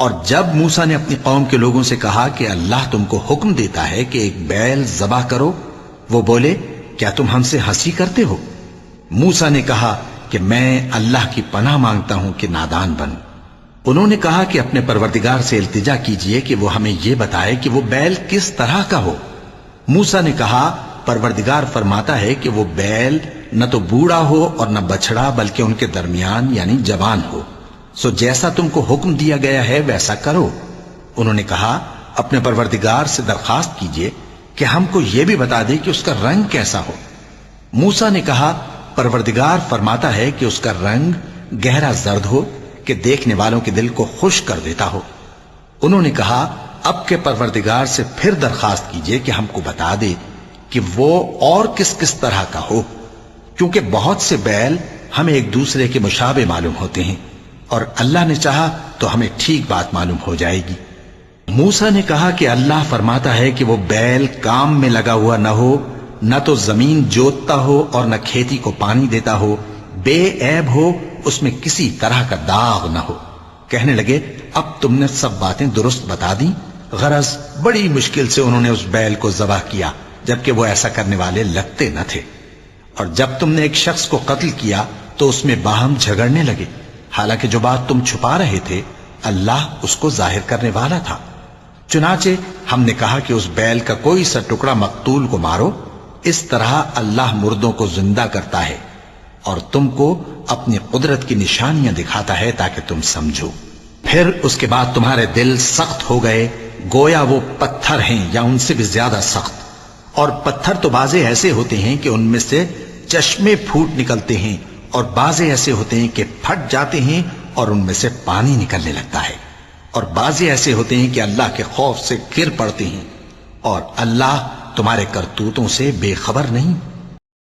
اور جب موسیٰ نے اپنی قوم کے لوگوں سے کہا کہ اللہ تم کو حکم دیتا ہے کہ ایک بیل ذبح کرو، وہ بولے کیا تم ہم سے ہنسی کرتے ہو؟ موسیٰ نے کہا کہ میں اللہ کی پناہ مانگتا ہوں کہ نادان بن۔ انہوں نے کہا کہ اپنے پروردگار سے التجا کیجئے کہ وہ ہمیں یہ بتائے کہ وہ بیل کس طرح کا ہو۔ موسیٰ نے کہا پروردگار فرماتا ہے کہ وہ بیل نہ تو بوڑھا ہو اور نہ بچڑا، بلکہ ان کے درمیان یعنی جوان ہو، سو جیسا تم کو حکم دیا گیا ہے ویسا کرو۔ انہوں نے کہا اپنے پروردگار سے درخواست کیجئے کہ ہم کو یہ بھی بتا دے کہ اس کا رنگ کیسا ہو۔ موسیٰ نے کہا پروردگار فرماتا ہے کہ اس کا رنگ گہرا زرد ہو کہ دیکھنے والوں کے دل کو خوش کر دیتا ہو۔ انہوں نے کہا اب کے پروردگار سے پھر درخواست کیجئے کہ ہم کو بتا دے کہ وہ اور کس کس طرح کا ہو، کیونکہ بہت سے بیل ہمیں ایک دوسرے کے مشابہ معلوم ہوتے ہیں، اور اللہ نے چاہا تو ہمیں ٹھیک بات معلوم ہو جائے گی۔ موسیٰ نے کہا کہ اللہ فرماتا ہے کہ وہ بیل کام میں لگا ہوا نہ ہو، نہ تو زمین جوتتا ہو اور نہ کھیتی کو پانی دیتا ہو، بے عیب ہو، اس میں کسی طرح کا داغ نہ ہو۔ کہنے لگے اب تم نے سب باتیں درست بتا دیں۔ غرض بڑی مشکل سے انہوں نے اس بیل کو ذبح کیا، جبکہ وہ ایسا کرنے والے لگتے نہ تھے۔ اور جب تم نے ایک شخص کو قتل کیا تو اس میں باہم جھگڑنے لگے، حالانکہ جو بات تم چھپا رہے تھے اللہ اس کو ظاہر کرنے والا تھا۔ چنانچہ ہم نے کہا کہ اس بیل کا کوئی سا ٹکڑا مقتول کو مارو، اس طرح اللہ مردوں کو زندہ کرتا ہے اور تم کو اپنی قدرت کی نشانیاں دکھاتا ہے تاکہ تم سمجھو۔ پھر اس کے بعد تمہارے دل سخت ہو گئے گویا وہ پتھر ہیں یا ان سے بھی زیادہ سخت، اور پتھر تو بعضے ایسے ہوتے ہیں کہ ان میں سے چشمے پھوٹ نکلتے ہیں، اور بعضے ایسے ہوتے ہیں کہ پھٹ جاتے ہیں اور ان میں سے پانی نکلنے لگتا ہے، اور بعضے ایسے ہوتے ہیں کہ اللہ کے خوف سے گر پڑتے ہیں، اور اللہ تمہارے کرتوتوں سے بے خبر نہیں۔